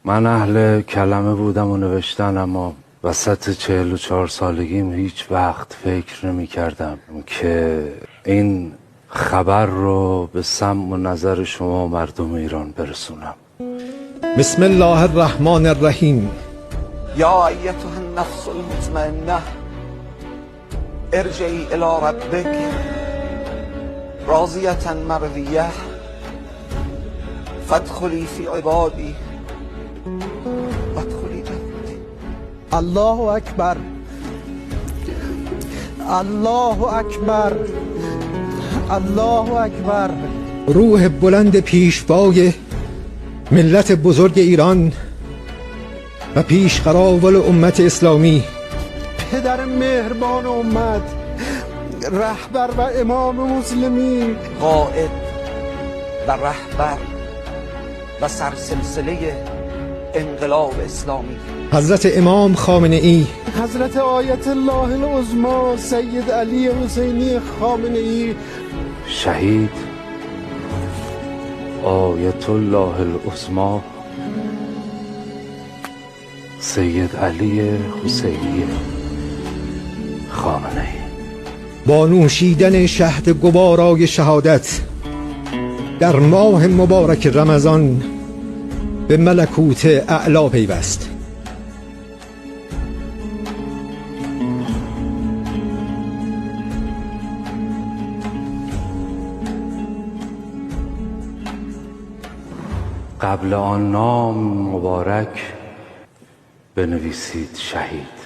من اهل کلمه بودم و نوشتن، اما وسط 44 سالگیم هیچ وقت فکر نمی کردم که این خبر رو به سمع و نظر شما مردم ایران برسونم. بسم الله الرحمن الرحیم. یا ایتها النفس المطمئنه ارجعی الی ربک راضیة مرضیه فادخلی فی عبادی وادخلی جنتی. الله اکبر، الله اکبر، الله اکبر. روح بلند پیشوای ملت بزرگ ایران و پیشقراول امت اسلامی، پدر مهربان امت، رهبر و امام مسلمین، قائد و رهبر و سرسلسله انقلاب اسلامی، حضرت امام خامنه ای، حضرت آیت الله العظمی سید علی حسینی خامنه ای، شهید آیت الله العظمی سید علی حسینی خامنه ای. با نوشیدن شهد گوارای شهادت در ماه مبارک رمضان به ملکوت اعلی پیوست. قبل آن نام مبارک بنویسید شهید.